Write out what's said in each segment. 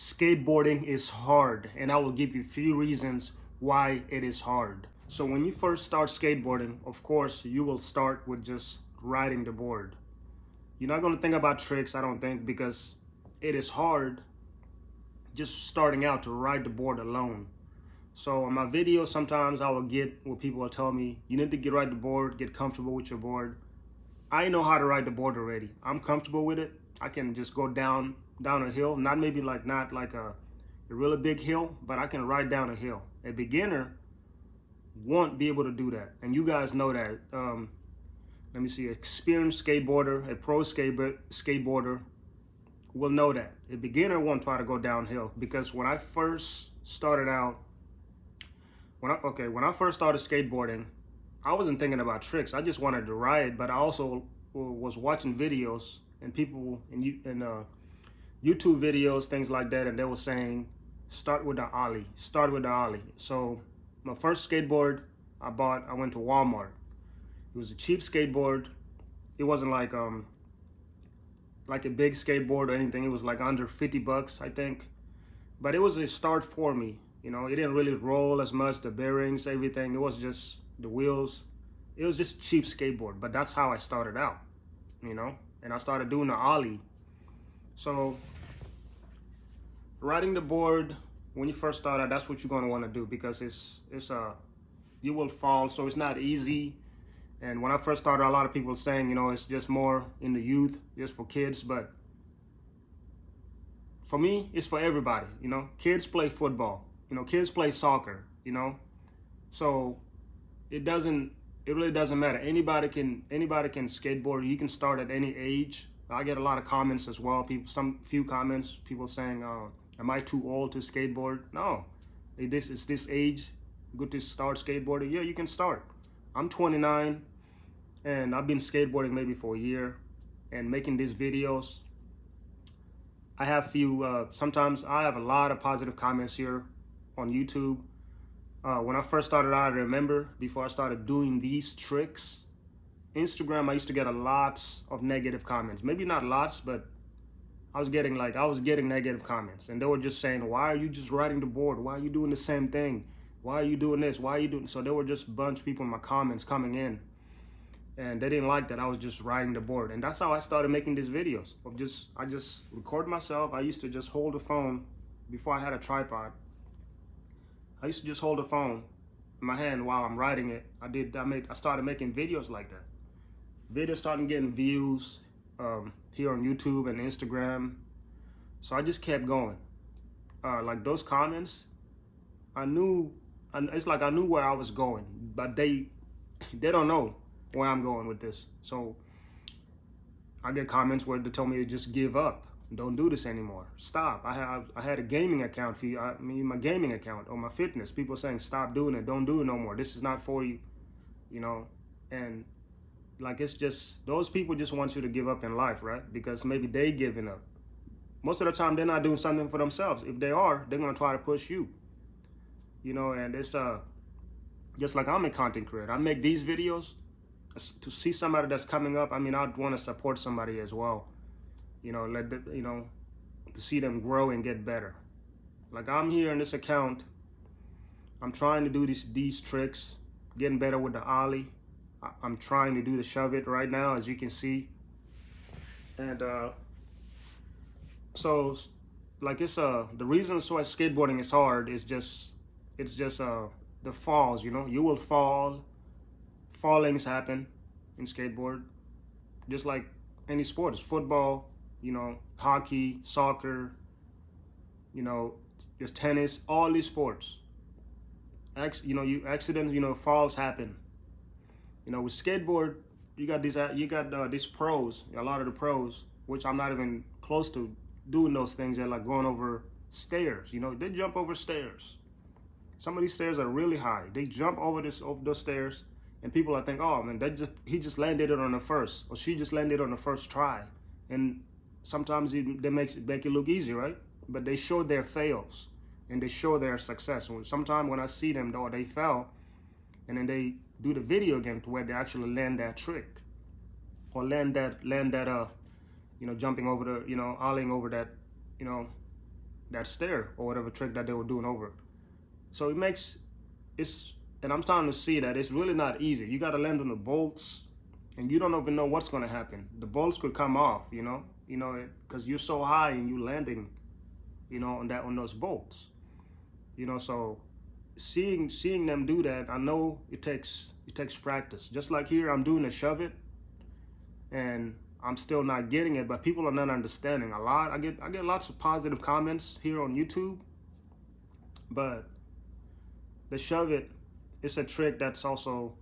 skateboarding is hard, and I will give you a few reasons why it is hard. So when you first start skateboarding, of course, you will start with just riding the board. You're not going to think about tricks, I don't think, because it is hard just starting out to ride the board alone. So in my videos, sometimes I will get where people will tell me, you need to ride the board, get comfortable with your board. I know how to ride the board already. I'm comfortable with it. I can just go down a hill, not like a really big hill, but I can ride down a hill. A beginner won't be able to do that, and you guys know that. Let me see, experienced skateboarder, a pro skateboarder will know that. A beginner won't try to go downhill, because when I first started out, when I first started skateboarding, I wasn't thinking about tricks. I just wanted to ride, but I also was watching videos and people in YouTube videos, things like that, and they were saying, start with the ollie, start with the ollie. So my first skateboard I went to Walmart. It was a cheap skateboard. It wasn't like a big skateboard or anything. It was like under 50 bucks, I think. But it was a start for me. You know, it didn't really roll as much, the bearings, everything. It was just the wheels. It was just a cheap skateboard, but that's how I started out, you know? And I started doing the ollie. So riding the board, when you first start out, that's what you're gonna wanna do, because you will fall, so it's not easy. And when I first started, a lot of people were saying, you know, it's just more in the youth, just for kids. But for me, it's for everybody, you know. Kids play football, you know, kids play soccer, you know. So it really doesn't matter. Anybody can skateboard. You can start at any age. I get a lot of comments as well. Few comments, people saying, am I too old to skateboard? No, it's this age, good to start skateboarding. Yeah, you can start. I'm 29 and I've been skateboarding maybe for a year and making these videos. I have sometimes I have a lot of positive comments here on YouTube. When I first started out, I remember before I started doing these tricks, Instagram, I used to get a lot of negative comments. Maybe not lots, but I was getting negative comments, and they were just saying, why are you just riding the board? Why are you doing the same thing? Why are you doing this? Why are you doing? So there were just a bunch of people in my comments coming in, and they didn't like that I was just riding the board. And that's how I started making these videos. I just record myself. I used to just hold the phone before I had a tripod. I used to just hold the phone in my hand while I'm riding it. I started making videos like that. Videos started getting views here on YouTube and Instagram. So I just kept going. Like those comments, it's like I knew where I was going, but they don't know where I'm going with this. So I get comments where they tell me to just give up, don't do this anymore, stop. I had a gaming account my gaming account or my fitness. People saying stop doing it, don't do it no more. This is not for you, you know. And like, it's just, those people just want you to give up in life, right? Because maybe they giving up. Most of the time they're not doing something for themselves. If they are, they're gonna try to push you. You know, and it's just like I'm a content creator. I make these videos to see somebody that's coming up. I mean, I'd want to support somebody as well. You know, to see them grow and get better. Like I'm here in this account. I'm trying to do these tricks, getting better with the ollie. I'm trying to do the shove it right now, as you can see. And so, like, it's the reason why skateboarding is hard is just the falls. You know, you will fall. Fallings happen in skateboard, just like any sport. It's football, you know, hockey, soccer, you know, just tennis, all these sports. Accidents, you know, falls happen. You know, with skateboard, you got these pros, a lot of the pros, which I'm not even close to doing those things. They're like going over stairs. You know, they jump over stairs. Some of these stairs are really high. They jump over those stairs, and people are thinking, oh man, he just landed it on the first, or she just landed on the first try. And sometimes they make it look easy, right? But they show their fails and they show their success. Sometimes when I see them, though, they fell, and then they do the video again to where they actually land that trick, or land that jumping over the, ollieing over that, that stair or whatever trick that they were doing over. So it's, and I'm starting to see that it's really not easy. You got to land on the bolts, and you don't even know what's going to happen. The bolts could come off, because you're so high and you landing, on those bolts, So seeing them do that, I know it takes practice. Just like here, I'm doing a shove it, and I'm still not getting it, but people are not understanding a lot. I get lots of positive comments here on YouTube, but the shove it, it's a trick that's also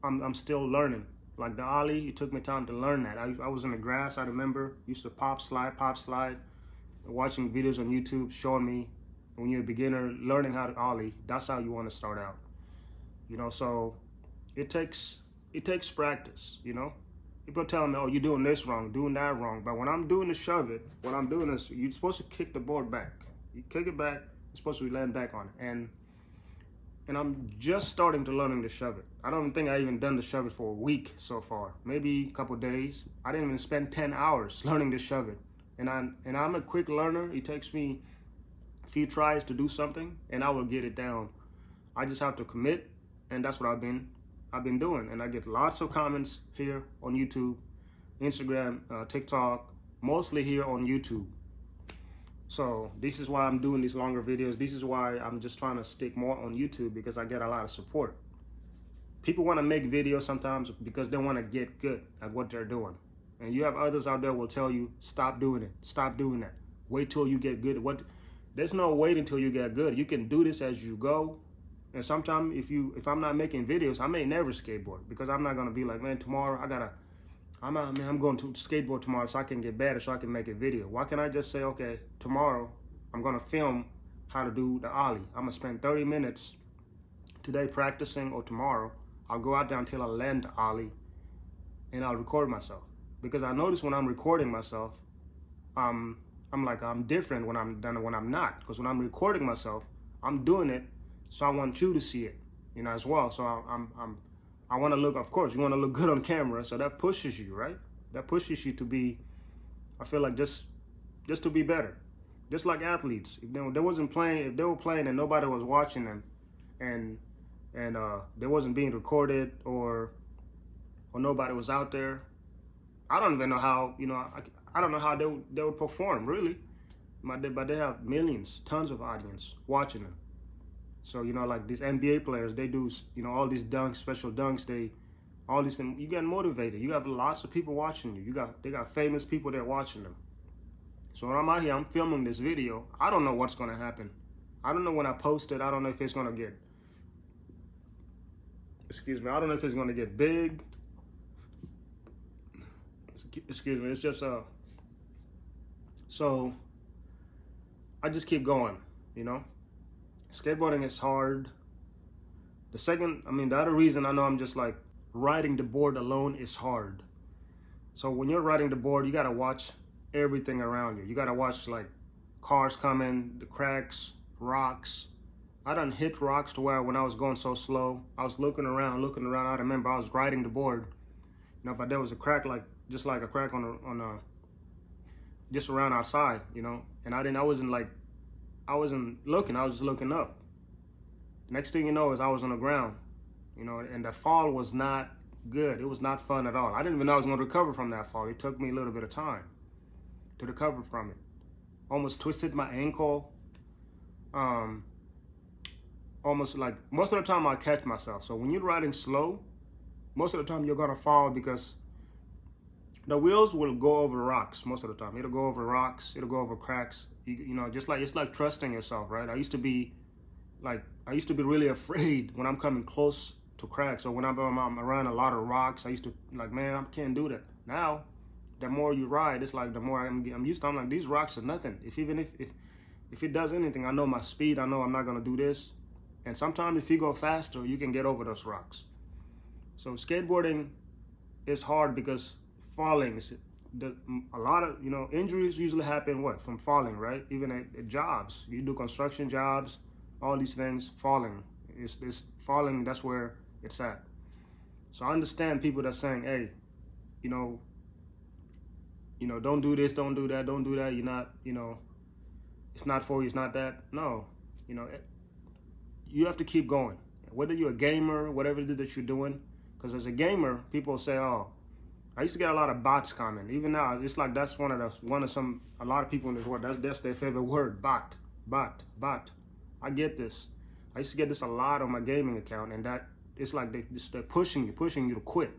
I'm still learning. Like the ollie, it took me time to learn that. I was in the grass, I remember, used to pop slide, watching videos on YouTube showing me when you're a beginner learning how to ollie, that's how you want to start out. So it takes practice, People tell me, oh, you're doing this wrong, doing that wrong. But when I'm doing the shove it, what I'm doing is you're supposed to kick the board back. You kick it back, you're supposed to be laying back on it. And I'm just starting to learning to shove it. I don't think I even done the shove it for a week so far, maybe a couple days. I didn't even spend 10 hours learning to shove it. And I'm a quick learner. It takes me a few tries to do something, and I will get it down. I just have to commit, and that's what I've been doing. And I get lots of comments here on YouTube, Instagram, TikTok, mostly here on YouTube. So this is why I'm doing these longer videos. This is why I'm just trying to stick more on YouTube, because I get a lot of support. People want to make videos sometimes because they want to get good at what they're doing. And you have others out there will tell you, stop doing it. Stop doing that. Wait till you get good at what. There's no wait until you get good. You can do this as you go. And sometimes if I'm not making videos, I may never skateboard, because I'm not going to be like, man, tomorrow I'm going to skateboard tomorrow so I can get better, so I can make a video. Why can't I just say, okay, tomorrow I'm going to film how to do the ollie. I'm going to spend 30 minutes today practicing, or tomorrow I'll go out there until I land the ollie, and I'll record myself. Because I notice when I'm recording myself, I'm different when I'm done and when I'm not. Because when I'm recording myself, I'm doing it so I want you to see it, as well. So I want to look, of course, you want to look good on camera, so that pushes you, right? That pushes you to be, I feel like just to be better. Just like athletes, if they wasn't playing, if they were playing and nobody was watching them, and they wasn't being recorded, or nobody was out there, I don't even know how, I don't know how they would perform, really. But they have millions, tons of audience watching them. So, like these NBA players, they do, all these dunks, special dunks, all these things. You get motivated. You have lots of people watching you. They got famous people there watching them. So when I'm out here, I'm filming this video. I don't know what's going to happen. I don't know when I post it. I don't know if it's going to get, I don't know if it's going to get big. Excuse me. It's just, so I just keep going, Skateboarding is hard. The other reason I know I'm just like riding the board alone is hard. So when you're riding the board, you gotta watch everything around you. You gotta watch like cars coming, the cracks, rocks. I done hit rocks to where when I was going so slow, I was looking around. I remember I was riding the board, but there was a crack, just like a crack on just around outside, and I wasn't looking, I was just looking up. Next thing you know is I was on the ground, and the fall was not good. It was not fun at all. I didn't even know I was going to recover from that fall. It took me a little bit of time to recover from it. Almost twisted my ankle. Almost like, most of the time I catch myself. So when you're riding slow, most of the time you're going to fall, because the wheels will go over rocks most of the time. It'll go over rocks, it'll go over cracks. Just like, it's like trusting yourself, right? I used to be really afraid when I'm coming close to cracks, or when I'm around a lot of rocks. I used to like, man, I can't do that. Now, the more you ride, it's like the more I'm used to. I'm like, these rocks are nothing. If it does anything, I know my speed. I know I'm not gonna do this. And sometimes if you go faster, you can get over those rocks. So skateboarding is hard because falling is a lot of injuries usually happen from falling, right? Even at jobs, you do construction jobs, all these things, falling is falling. That's where it's at. So I understand people that's saying, hey, don't do this, don't do that, don't do that. You're not, it's not for you, it's not that. No, you know, you have to keep going. Whether you're a gamer, whatever it is that you're doing, because as a gamer, people say, "Oh, I used to get a lot of bots comment." Even now, it's like that's a lot of people in this world. That's their favorite word, bot, bot, bot. I get this. I used to get this a lot on my gaming account, and that it's like they're pushing you to quit.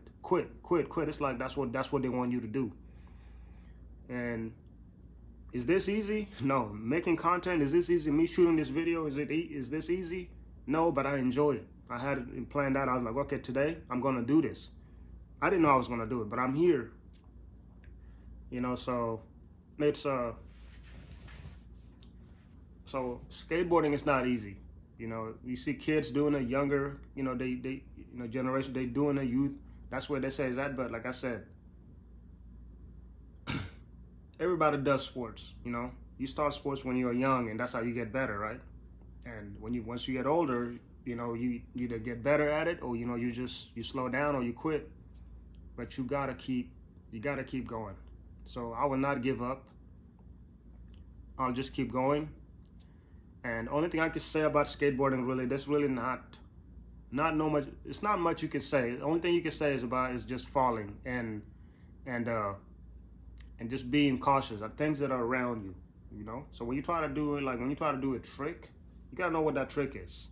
It's like that's what they want you to do. And is this easy? No. Making content, is this easy? Me shooting this video, is this easy? No, but I enjoy it. I had it planned out. I was like, okay, today I'm gonna do this. I didn't know I was gonna do it, but I'm here. You know, so it's so skateboarding is not easy. You know, you see kids doing it, younger, you know, they generation, they doing it, youth. That's where they say is that. But like I said, everybody does sports. You know, you start sports when you're young, and that's how you get better, right? And once you get older, you know, you either get better at it, or you know, you slow down or you quit. But you gotta keep going. So I will not give up. I'll just keep going. And only thing I can say about skateboarding, really, there's really not no much. It's not much you can say. The only thing you can say is just falling and just being cautious of things that are around you. You know. So when you try to do it, like when you try to do a trick, you gotta know what that trick is.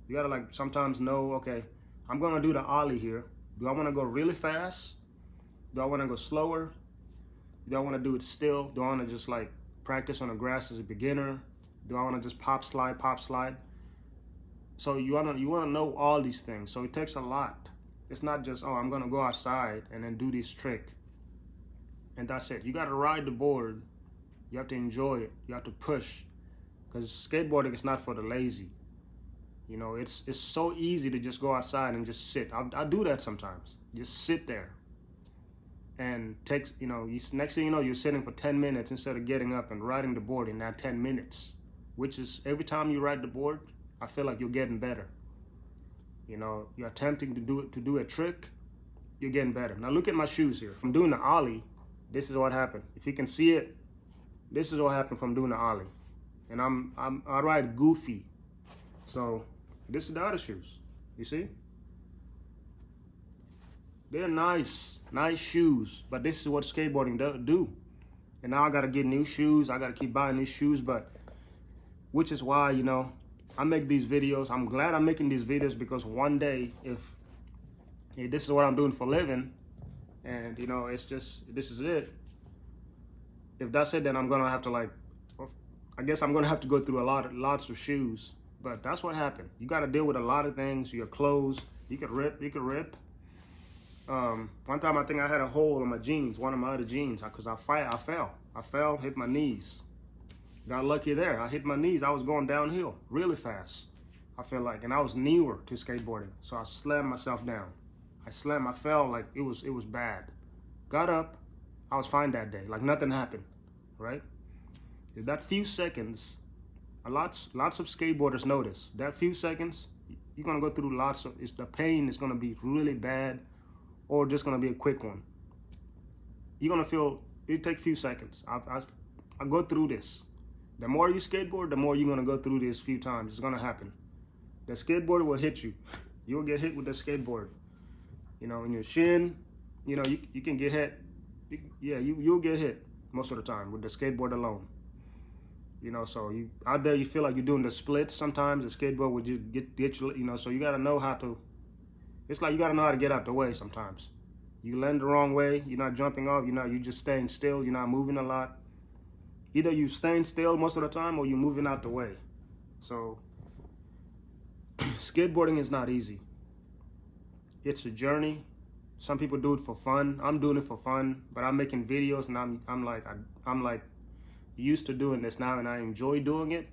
You gotta like sometimes know, okay, I'm gonna do the ollie here. Do I want to go really fast? Do I want to go slower? Do I want to do it still? Do I want to just like practice on the grass as a beginner? Do I want to just pop slide? So you want to know all these things. So it takes a lot. It's not just, oh, I'm going to go outside and then do this trick. And that's it. You got to ride the board. You have to enjoy it. You have to push. Because skateboarding is not for the lazy. You know, it's so easy to just go outside and just sit. I do that sometimes. Just sit there. And next thing you know, you're sitting for 10 minutes instead of getting up and riding the board in that 10 minutes. Which is, every time you ride the board, I feel like you're getting better. You know, you're attempting to do a trick, you're getting better. Now look at my shoes here. I'm doing the ollie. This is what happened. If you can see it, this is what happened from doing the ollie. And I ride goofy. So this is the other shoes. You see? They're nice shoes, but this is what skateboarding do. And now I gotta get new shoes. I gotta keep buying new shoes, which is why, you know, I make these videos. I'm glad I'm making these videos because one day, if this is what I'm doing for a living, and you know, this is it. If that's it, then I'm gonna have to I guess I'm gonna have to go through lots of shoes. But that's what happened. You gotta deal with a lot of things. Your clothes, you could rip. One time I think I had a hole in my jeans, one of my other jeans, because I fell, hit my knees. Got lucky there. I hit my knees. I was going downhill really fast, I feel like, and I was newer to skateboarding, so I slammed myself down. I fell like it was bad. Got up, I was fine that day, like nothing happened, right? That few seconds, lots of skateboarders notice that few seconds. You're gonna go through the pain is gonna be really bad, or just gonna be a quick one. You're gonna feel it take a few seconds. I go through this. The more you skateboard, the more you're gonna go through this few times. It's gonna happen. The skateboarder will hit you. You'll get hit with the skateboard. You know, in your shin, you know, you can get hit. Yeah, you'll get hit most of the time with the skateboard alone. You know, so you out there, you feel like you're doing the splits sometimes. The skateboard would just get you, you know, so you gotta know how to, it's like you gotta know how to get out the way sometimes. You land the wrong way, you're not jumping off, you're just staying still, you're not moving a lot. Either you staying still most of the time or you're moving out the way. So skateboarding is not easy. It's a journey. Some people do it for fun. I'm doing it for fun, but I'm making videos and I'm like used to doing this now, and I enjoy doing it.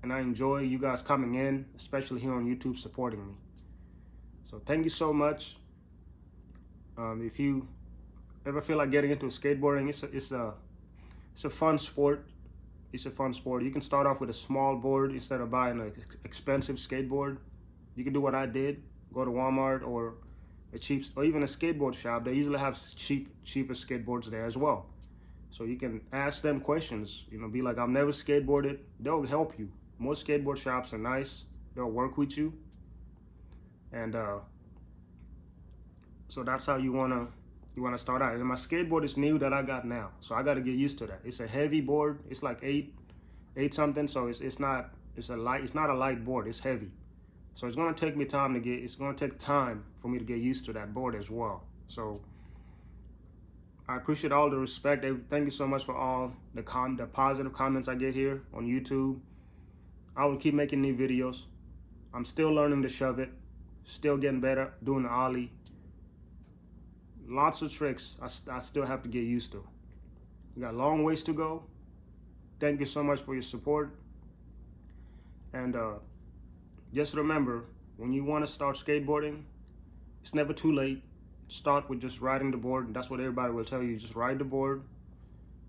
And I enjoy you guys coming in, especially here on YouTube, supporting me. So thank you so much. If you ever feel like getting into skateboarding, it's a fun sport. It's a fun sport. You can start off with a small board instead of buying an expensive skateboard. You can do what I did. Go to Walmart or or even a skateboard shop. They usually have cheaper skateboards there as well. So you can ask them questions, you know, be like, I've never skateboarded. They'll help you. Most skateboard shops are nice. They'll work with you. And so that's how you wanna start out. And my skateboard is new that I got now, so I got to get used to that. It's a heavy board. It's like eight something. So it's not a light board. It's heavy. So it's gonna take me time to get. It's gonna take time for me to get used to that board as well. So I appreciate all the respect. Thank you so much for all the positive comments I get here on YouTube. I will keep making new videos. I'm still learning to shove it. Still getting better doing the ollie. Lots of tricks I still have to get used to. We got a long ways to go. Thank you so much for your support. And just remember, when you want to start skateboarding, it's never too late. Start with just riding the board. That's what everybody will tell you. Just ride the board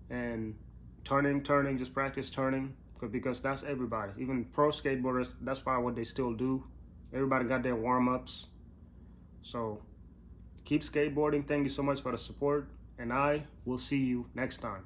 and turning, just practice turning, because that's everybody. Even pro skateboarders, that's probably what they still do. Everybody got their warm-ups. So keep skateboarding. Thank you so much for the support, and I will see you next time.